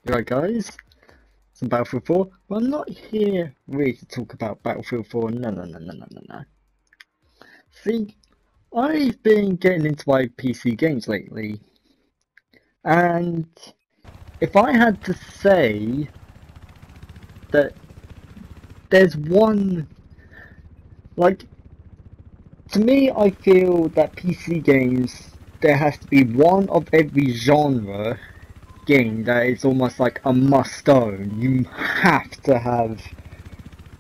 Right, guys, some Battlefield 4. Well, I'm not here really to talk about Battlefield 4. No. See, I've been getting into my PC games lately, and if I had to say that there's one, like, to me, I feel that PC games, there has to be one of every genre game that is almost like a must-own. You have to have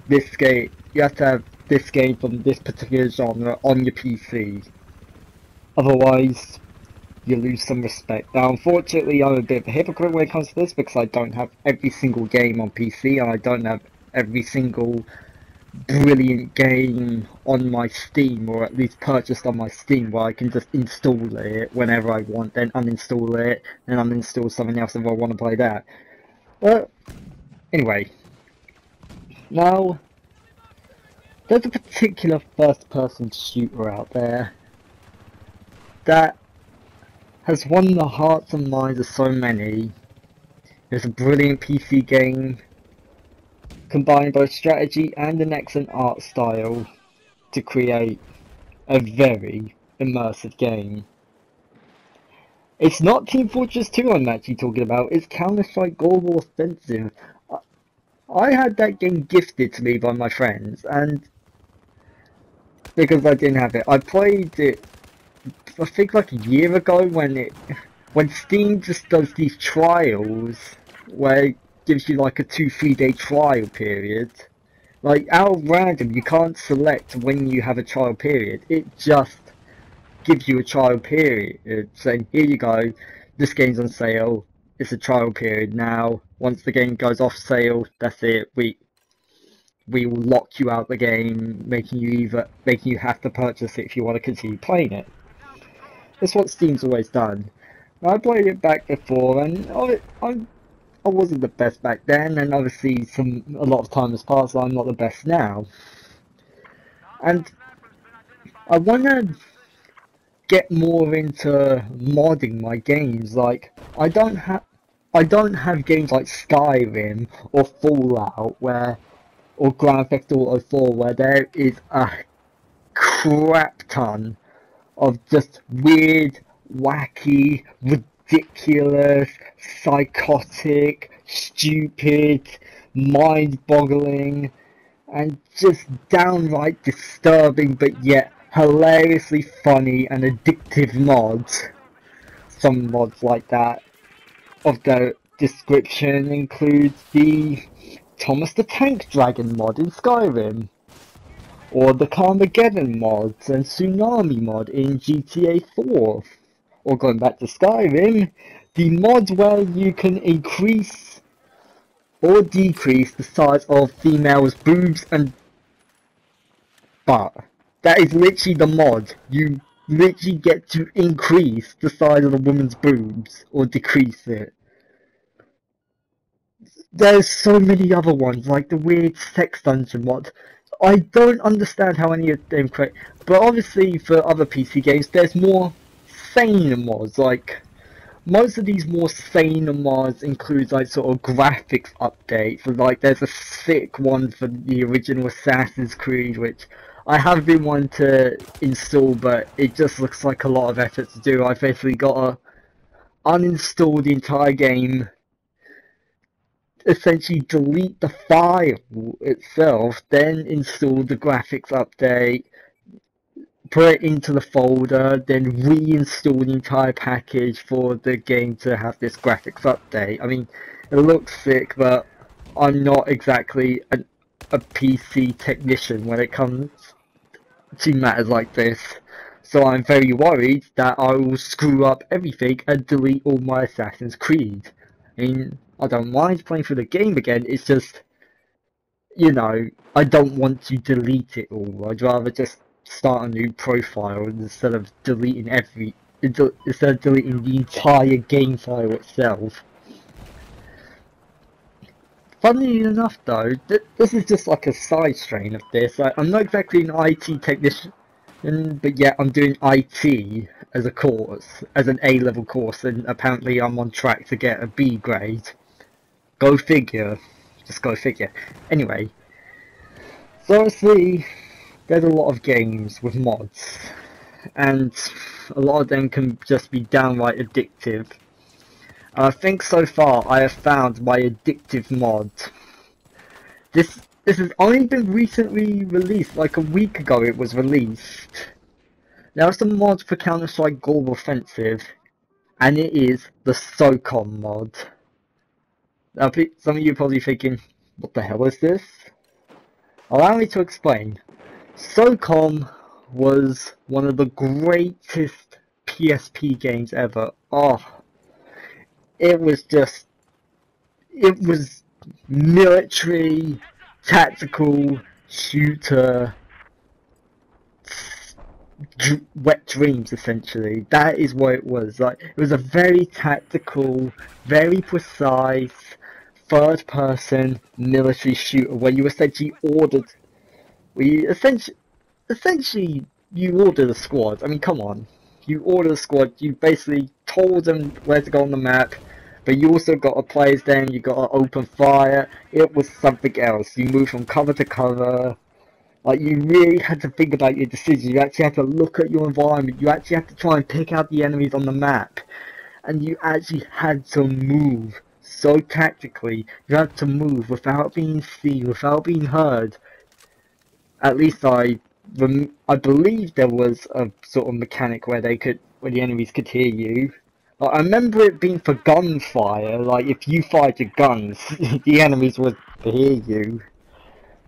this game, you have to have this game from this particular genre on your PC. Otherwise, you lose some respect. Now, unfortunately, I'm a bit of a hypocrite when it comes to this because I don't have every single game on PC and I don't have every single brilliant game on my Steam, or at least purchased on my Steam, where I can just install it whenever I want, then uninstall it, and uninstall something else if I want to play that. But, anyway, now, there's a particular first-person shooter out there that has won the hearts and minds of so many. It's a brilliant PC game, combining both strategy and an excellent art style to create a very immersive game. It's not Team Fortress 2 I'm actually talking about, it's Counter-Strike Global Offensive. I had that game gifted to me by my friends, and because I didn't have it, I played it I think like a year ago when Steam just does these trials where it gives you like a 2-3 day trial period. Like out of random, you can't select when you have a trial period. It just gives you a trial period saying, here you go, this game's on sale, it's a trial period now. Once the game goes off sale, that's it. We will lock you out the game, making you have to purchase it if you want to continue playing it. That's what Steam's always done. I played it back before, and I wasn't the best back then, and obviously a lot of time has passed, so I'm not the best now. And I want to get more into modding my games. Like I don't have games like Skyrim or Fallout or Grand Theft Auto 4 where there is a crap ton of just weird, wacky, ridiculous, psychotic, stupid, mind-boggling, and just downright disturbing but yet hilariously funny and addictive mods. Some mods like that of the description includes the Thomas the Tank Dragon mod in Skyrim, or the Carmageddon mods and Tsunami mod in GTA 4, or going back to Skyrim, the mods where you can increase or decrease the size of females' boobs and butt. That is literally the mod. You literally get to increase the size of a woman's boobs or decrease it. There's so many other ones, like the weird sex dungeon mod. I don't understand how any of them create, but obviously for other PC games, there's more sane mods. Like most of these more sane mods include like sort of graphics updates. So, like there's a sick one for the original Assassin's Creed, which I have been wanting to install, but it just looks like a lot of effort to do. I've basically got to uninstall the entire game, essentially delete the file itself, then install the graphics update, put it into the folder, then reinstall the entire package for the game to have this graphics update. I mean, it looks sick, but I'm not exactly a PC technician when it comes to matters like this. So I'm very worried that I will screw up everything and delete all my Assassin's Creed. I mean, I don't mind playing through the game again, it's just, you know, I don't want to delete it all. I'd rather just start a new profile instead of deleting the entire game file itself. Funnily enough though, this is just like a side strain of this. I'm not exactly an IT technician, but yet I'm doing IT as a course, as an A-level course, and apparently I'm on track to get a B grade. Go figure. Just go figure. Anyway, so obviously there's a lot of games with mods, and a lot of them can just be downright addictive. I think so far I have found my addictive mod. This has only been recently released, like a week ago it was released. There are some mods for Counter-Strike Global Offensive, and it is the SOCOM mod. Now, some of you are probably thinking, what the hell is this? Allow me to explain. SOCOM was one of the greatest PSP games ever. Oh, it was military, tactical, shooter, wet dreams essentially. That is what it was. Like, it was a very tactical, very precise, third person military shooter where you essentially ordered a squad. I mean, come on. You ordered a squad, you basically told them where to go on the map, but you also got a players then, you got to open fire. It was something else. You moved from cover to cover. Like, you really had to think about your decisions. You actually had to look at your environment. You actually had to try and pick out the enemies on the map. And you actually had to move so tactically. You had to move without being seen, without being heard. At least I believe there was a sort of mechanic where the enemies could hear you. Like, I remember it being for gunfire. Like, if you fired your guns, the enemies would hear you.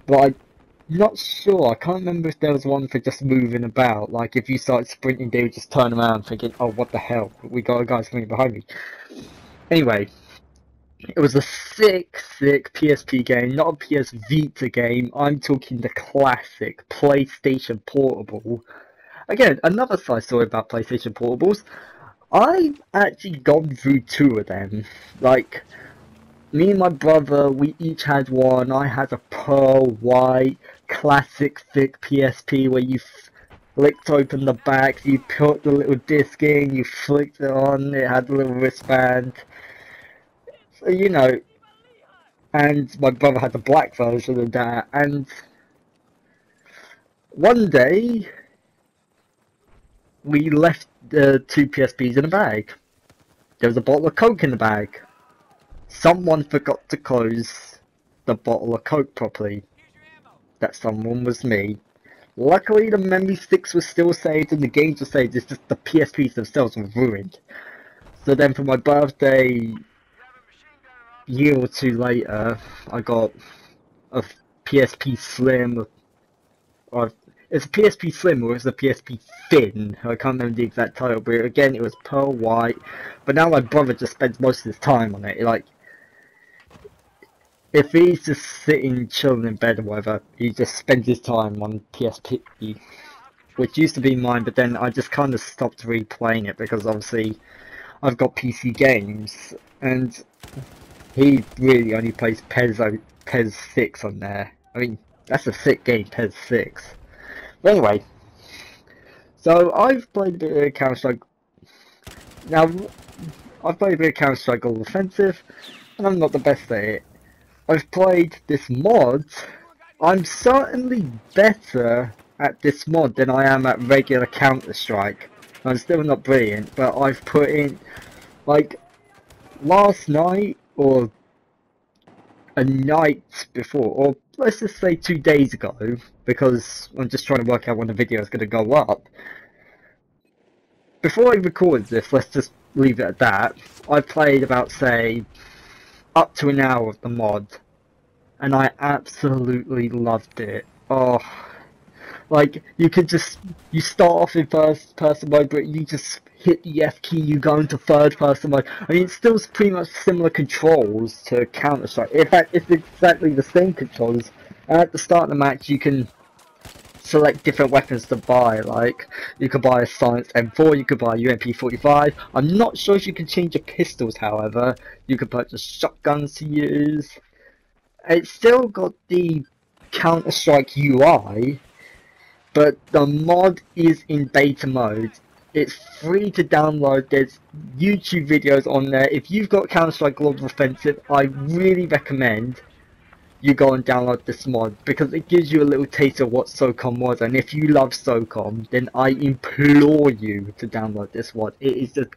But I'm not sure. I can't remember if there was one for just moving about. Like, if you started sprinting, they would just turn around thinking, "Oh, what the hell? We got a guy sprinting behind me." Anyway. It was a sick PSP game, not a PS Vita game. I'm talking the classic PlayStation Portable. Again, another side story about PlayStation Portables. I've actually gone through 2 of them. Like, me and my brother, we each had one. I had a pearl white, classic thick PSP where you flicked open the back, you put the little disc in, you flicked it on, it had a little wristband. So, you know, and my brother had the black version of that, and one day we left the 2 PSPs in a bag. There was a bottle of Coke in the bag. Someone forgot to close the bottle of Coke properly. That someone was me. Luckily the memory sticks were still saved and the games were saved, it's just the PSPs themselves were ruined. So then for my birthday, year or 2 later, I got a PSP Slim, or it's a PSP Slim or it's a PSP Thin. I can't remember the exact title, but again, it was pearl white. But now my brother just spends most of his time on it. Like, if he's just sitting chilling in bed or whatever, he just spends his time on PSP, which used to be mine. But then I just kind of stopped replaying it because obviously I've got PC games, and he really only plays PES 6 on there. I mean, that's a sick game, PES 6. But anyway, so I've played a bit of Counter-Strike. Now, I've played a bit of Counter-Strike Global Offensive, and I'm not the best at it. I've played this mod. I'm certainly better at this mod than I am at regular Counter-Strike. I'm still not brilliant, but I've put in, like, last night, or a night before, or let's just say 2 days ago, because I'm just trying to work out when the video is going to go up. Before I record this, let's just leave it at that. I played about, say, up to an hour of the mod, and I absolutely loved it. Oh, like, you start off in first person mode, but you just hit the F key, you go into third person mode. I mean, it's still pretty much similar controls to Counter-Strike. In fact, it's exactly the same controls. And at the start of the match, you can select different weapons to buy. Like, you could buy a Science M4, you could buy a UMP45. I'm not sure if you can change your pistols, however. You could purchase shotguns to use. It's still got the Counter-Strike UI, but the mod is in beta mode. It's free to download. There's YouTube videos on there. If you've got Counter-Strike Global Offensive, I really recommend you go and download this mod, because it gives you a little taste of what SOCOM was, and if you love SOCOM, then I implore you to download this mod. It is just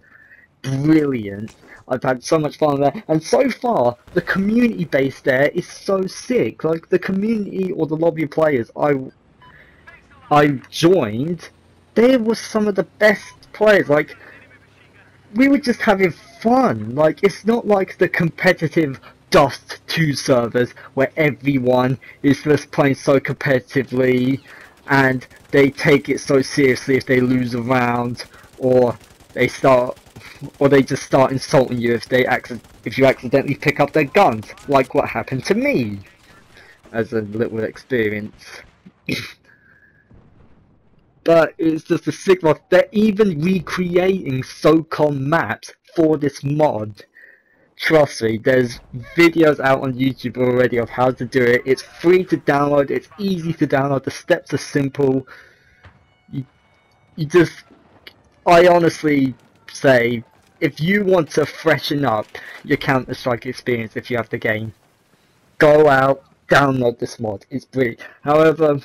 brilliant. I've had so much fun there, and so far the community base there is so sick. Like, the community or the lobby players I joined, they were some of the best players. Like, we were just having fun. Like, it's not like the competitive Dust 2 servers where everyone is just playing so competitively and they take it so seriously if they lose a round, or they just start insulting you if you accidentally pick up their guns, like what happened to me as a little experience. But it's just a sick mod. They're even recreating SOCOM maps for this mod. Trust me, there's videos out on YouTube already of how to do it. It's free to download, it's easy to download, the steps are simple. I honestly say, if you want to freshen up your Counter-Strike experience if you have the game, go out, download this mod, it's brilliant. However,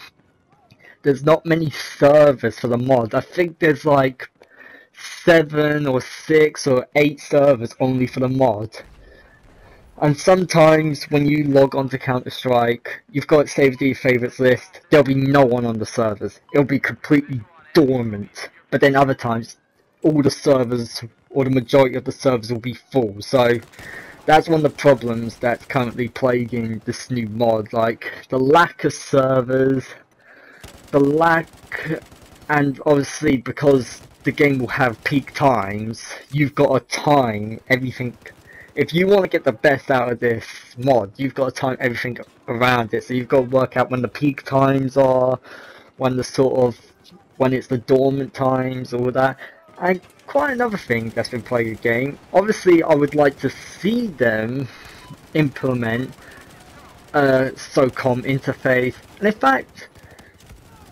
there's not many servers for the mod. I think there's like 7 or 6 or 8 servers only for the mod. And sometimes when you log on to Counter-Strike, you've got it saved to your favourites list, there'll be no one on the servers. It'll be completely dormant. But then other times, all the servers, or the majority of the servers will be full. So that's one of the problems that's currently plaguing this new mod. Like, the lack of servers, and obviously because the game will have peak times, you've got to time everything. If you want to get the best out of this mod, you've got to time everything around it. So you've got to work out when the peak times are, when it's the dormant times, all that. And quite another thing that's been playing the game, obviously I would like to see them implement a SOCOM interface, and in fact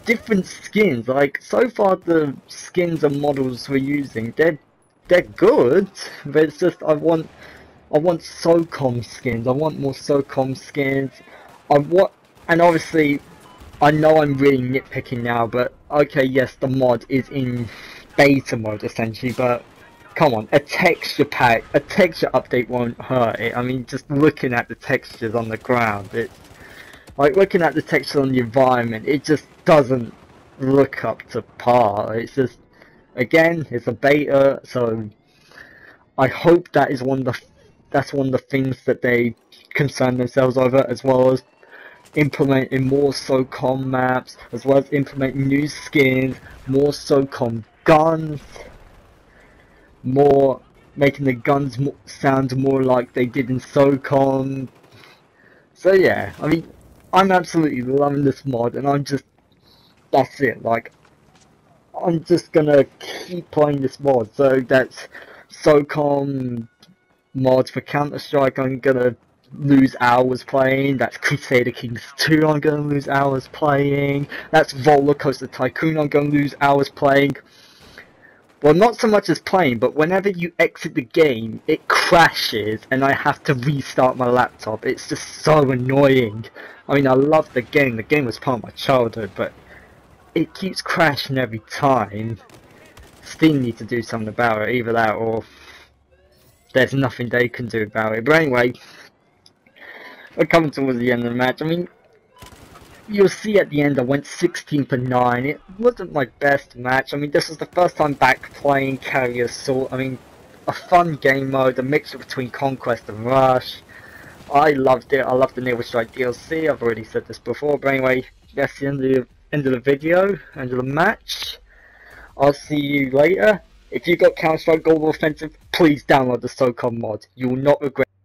different skins. Like, so far the skins and models we're using, they're good, but it's just I want SOCOM skins. I want more SOCOM skins. And obviously I know I'm really nitpicking now, but okay, yes, the mod is in beta mode essentially, but come on, a texture update won't hurt it. I mean, just looking at the textures on the ground, it's like looking at the texture on the environment, it just doesn't look up to par. It's just, again, it's a beta, so I hope that is that's one of the things that they concern themselves over, as well as implementing more SOCOM maps, as well as implementing new skins, more SOCOM guns, making the guns sound more like they did in SOCOM. So yeah, I mean, I'm absolutely loving this mod, and that's it. Like, I'm just gonna keep playing this mod. So that's SOCOM mods for Counter-Strike. I'm gonna lose hours playing. That's Crusader Kings 2. I'm gonna lose hours playing. That's Roller Coaster Tycoon. I'm gonna lose hours playing. Well, not so much as playing, but whenever you exit the game, it crashes and I have to restart my laptop. It's just so annoying. I mean, I love the game. The game was part of my childhood, but it keeps crashing every time. Steam need to do something about it. Either that, or there's nothing they can do about it. But anyway, we're coming towards the end of the match. I mean, you'll see at the end I went 16 for 9. It wasn't my best match. I mean, this was the first time back playing Carrier Assault. I mean, a fun game mode, a mixture between Conquest and Rush. I loved it. I loved the Naval Strike DLC. I've already said this before, but anyway, that's the end of the video, end of the match. I'll see you later. If you got Counter-Strike Global Offensive, please download the SOCOM mod. You will not regret it.